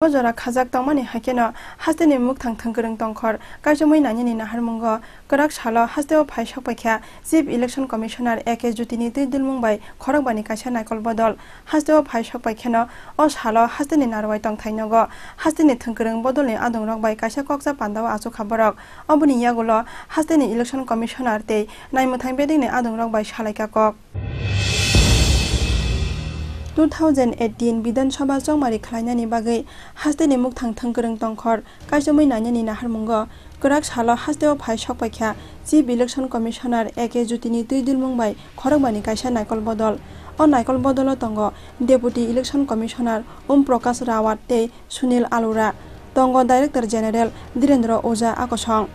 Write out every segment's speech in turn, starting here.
Bojora Kazak Tongmani Hakeno, Hasteni Muktang Tankurung Tongkor, Kajamui Nani Naharmungo, Kraksalo, Hasteo Phai Sohphaikha, Chief Election Commissioner Eke Joti Mumbai, Khorang Bani Kasha Naikol Bodol, Hasteo Phai Sohphaikha, Oshalo, Hasteni Narwai Tong Tainogo, Hasteni Tankurung Bodoli Adong Rock by Kasha Koksa Pandawa Azukabarok, Obuni Yagulo, Hasteni Election Commissioner Day, Naimutang Bedding Adong Rock by Shalaika Kok. 2018 Bidan Sabha Jongmari Khlainani Bagai Hasteni Muktang Tankurung Tongkor Kajamui Nani Naharmungo Kraksalo Hasteo Phai Sohphaikha Chief Election Commissioner Eke Joti Mumbai Khorang Bani Kasha Naikol Bodol O Naikol Bodolo Tongo Deputy Election Commissioner Prakash Rawat Tei Sunil Alura Tongo Director General Direndra Oza Akosong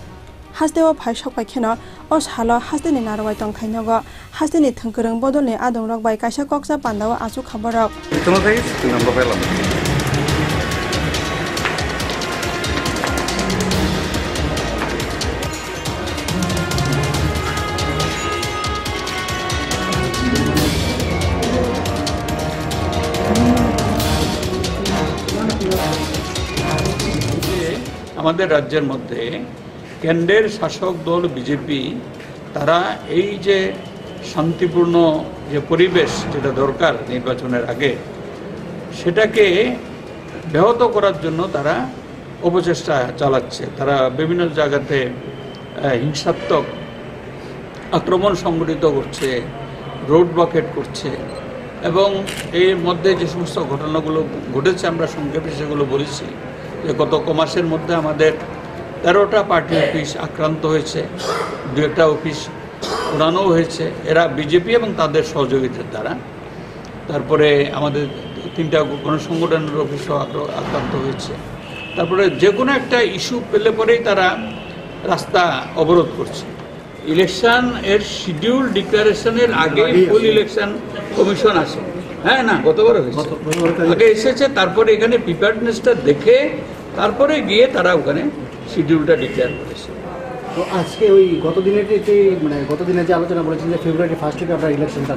Hasteo Phai Sohphaikha Oshalo Hasteni Narwai Tong Tainogo Hasteni Tankurung Bodolni Adong Rock by Kasha Koksa Pandawa Azukabarok. আমাদের রাজ্যের মধ্যে কেন্দ্রের শাসক দল BJP তারা এই যে শান্তিপূর্ণ যে পরিবেশ যেটা দরকার নির্বাচনের আগে সেটাকে ব্যাহত করার জন্য তারা অপচেষ্টা চালাচ্ছে তারা বিভিন্ন জায়গাতে হিংসাত্মক আক্রমণ সংগঠিত করছে রোড ব্লকেট করছে এবং এর মধ্যে যে সমস্ত ঘটনাগুলো ঘটেছে আমরা সংক্ষেপে সেগুলো বলেছি যে গত মাসের মধ্যে আমাদের 13টা পার্টি অফিস আক্রান্ত হয়েছে 2টা অফিস পোড়ানো হয়েছে এরা বিজেপি এবং তাদের সহযোগিতার দ্বারা তারপরে আমাদের 3টা গণসংগঠনের অফিসও আক্রান্ত হয়েছে তারপরে যে কোনো একটা ইস্যু পেলে পরেই তারা রাস্তা অবরোধ করছে ইলেকশন এর শিডিউল ডিক্লারেশনের আগে ফুল ইলেকশন কমিশন আসে হ্যাঁ না গতবার হয়েছে আগে এসেছে তারপরে এখানে প্রিপেয়ারনেসটা দেখে তারপরে গিয়ে তারা ওখানে শিডিউলটা ডিক্লেয়ার করেছে তো আজকে ওই গতদিনেতে মানে গতদিনে যে আলোচনা বলেছেন যে ফেব্রুয়ারি 1 থেকে আপনারা ইলেকশনটা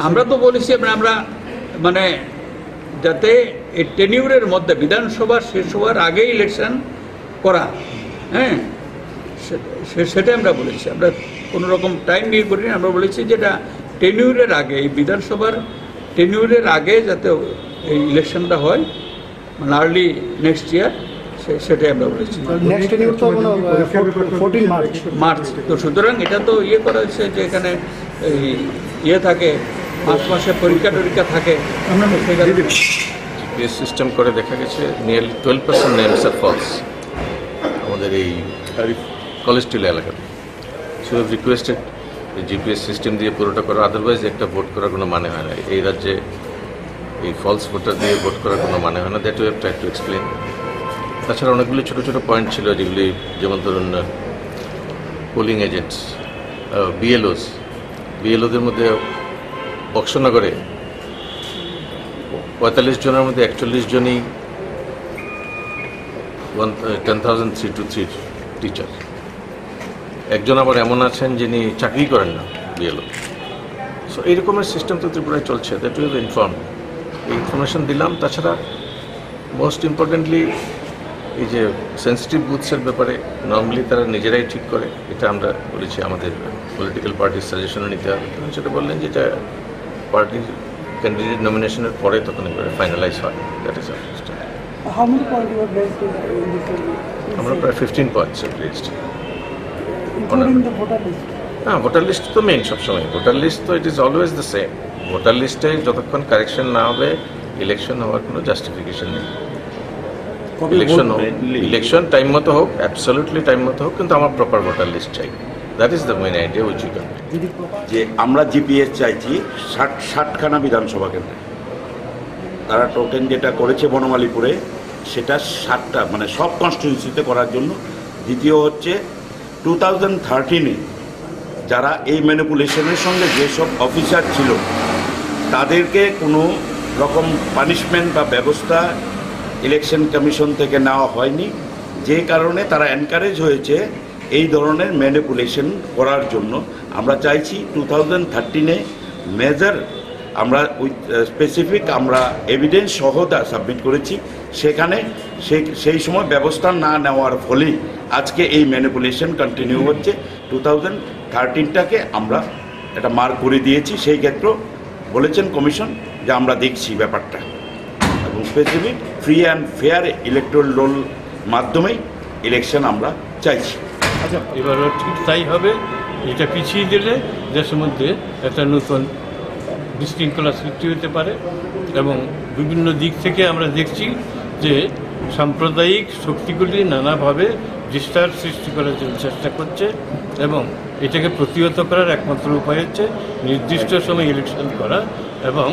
আমরা তো বলেছি আমরা মানে যাতে এই টেনিউরের মধ্যে বিধানসভা শেষ হওয়ার আগে ইলেকশন করা হ্যাঁ সেটা আমরা বলেছি আমরা কোনো রকম টাইম নিয়ে করিনি আমরা বলেছি যেটা টেনিউরের আগে এই বিধানসভার টেনিউরের আগে যাতে এই ইলেকশনটা হয় মানে আর্লি নেক্সট ইয়ার সেটাই আমরা বলেছি মার্চ তো সুতরাং এটা তো করা হচ্ছে যে এখানে থাকে 5 মাসে পরীক্ষা থাকে জিপিএস সিস্টেম করে দেখা গেছে নিয়ারলি 12% নেমস আর ফলস আমাদের এই কলেস্ট্রিল এলাকাতে সো রিকোয়েস্টেড জিপিএস সিস্টেম দিয়ে পুরোটা করা আদারওয়াইজ একটা ভোট করার কোনো মানে হয় না এই রাজ্যে এই ফলস ভোটার দিয়ে ভোট করার কোনো মানে হয় না that we have tried to explain তাছাড়া অনেকগুলি ছোটো ছোটো পয়েন্ট ছিল যেগুলি যেমন ধরুন পোলিং এজেন্টস বিএলওদের মধ্যে বক্সনগরে 45 জনের মধ্যে 41 জনই 10,323 টিচার একজন আবার এমন আছেন যিনি চাকরি করেন না বিএলও সো এই রকমের সিস্টেম তো ত্রিপুরায় চলছে দ্যাট উই হ্যাভ ইনফর্ম এই ইনফরমেশন দিলাম তাছাড়া মোস্ট ইম্পর্টেন্টলি এই যে সেন্সিটিভ বুথসের ব্যাপারে নর্মালি তারা নিজেরাই ঠিক করে এটা আমরা বলেছি আমাদের পলিটিক্যাল পার্টির সাজেশনও নিতে হবে তখন সেটা বললেন যে এটা পার্টির ক্যান্ডিডেট নমিনেশনের পরে তখন এবারে ফাইনালাইজ হয় দ্যাট ইজ আমরা প্রায় 15 পয়েন্টস প্লেসড হ্যাঁ ভোটার লিস্ট তো মেন সবসময় ভোটার লিস্ট তো it is always the same voter লিস্টে যতক্ষণ কারেকশন না হবে ইলেকশন হওয়ার কোনো জাস্টিফিকেশন নেই ইলেকশন টাইম মতো হোক অ্যাবসলিউটলি টাইম মতো হোক কিন্তু আমার প্রপার ভোটার লিস্ট চাই that is the main idea which you can যে আমরা জিপিএস চাইছি 60খানা বিধানসভা কেন্দ্রে তারা টোকেন যেটা করেছে বনমালীপুরে সেটা 60টা মানে সব কনস্টিটিউয়েন্সিতে করার জন্য দ্বিতীয় হচ্ছে 2013-এ যারা এই ম্যানিপুলেশনের সঙ্গে যেসব অফিসার ছিল তাদেরকে কোনো রকম পানিশমেন্ট বা ব্যবস্থা ইলেকশন কমিশন থেকে নেওয়া হয়নি যে কারণে তারা এনকারেজ হয়েছে এই ধরনের ম্যানিপুলেশন করার জন্য আমরা চাইছি 2013-এ মেজর আমরা উইথ স্পেসিফিক আমরা এভিডেন্স সহ সাবমিট করেছি সেখানে সেই সময় ব্যবস্থা না নেওয়ার ফলেই আজকে এই ম্যানিপুলেশন কন্টিনিউ হচ্ছে। 2013টাকে আমরা এটা মার্ক করে দিয়েছি। সেই ক্ষেত্রে বলেছেন কমিশন যে আমরা দেখছি ব্যাপারটা, এবং specific free and fair electoral roll মাধ্যমেই ইলেকশন আমরা চাইছি। আচ্ছা, এবারও ঠিক তাই হবে। এটা পিছিয়ে দিলে দেশের মধ্যে একটা নতুন বিশৃঙ্খলা সৃষ্টি হতে পারে, এবং বিভিন্ন দিক থেকে আমরা দেখছি যে সাম্প্রদায়িক শক্তিগুলি নানাভাবে বিস্তার সৃষ্টি করার জন্য চেষ্টা করছে, এবং এটাকে প্রতিহত করার একমাত্র উপায় হচ্ছে নির্দিষ্ট সময় ইলেকশন করা এবং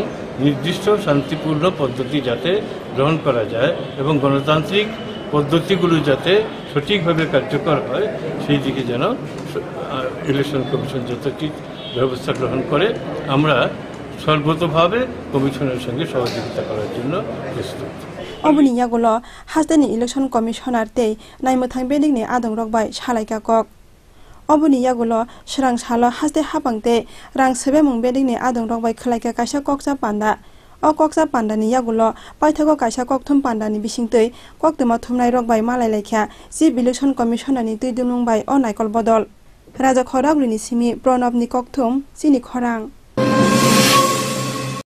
নির্দিষ্ট শান্তিপূর্ণ পদ্ধতি যাতে গ্রহণ করা যায় এবং গণতান্ত্রিক পদ্ধতিগুলো যাতে সঠিকভাবে কার্যকর হয় সেই দিকে যেন ইলেকশন কমিশন যথোচিত ব্যবস্থা গ্রহণ করে। আমরা সর্বতোভাবে কমিশনের সঙ্গে সহযোগিতা করার জন্য প্রস্তুত। Obuni yagulo Hasteo election commissioner te naimthang beding ni adong rokbai Sohphaikha kok. Obuni yagulo srang salo Hasteo hapangte rang sebemung beding ni adong rokbai khlaika kaisa koksa panda. O koksa panda ni yagulo paithago kaisa kokthum panda ni bisingtei koktuma thumnai rokbai malai lekha chief election commissioner ni tuidumung bai o naikol bodol. Raja Khorang ni simi Pranab ni kokthum Chini Khorang.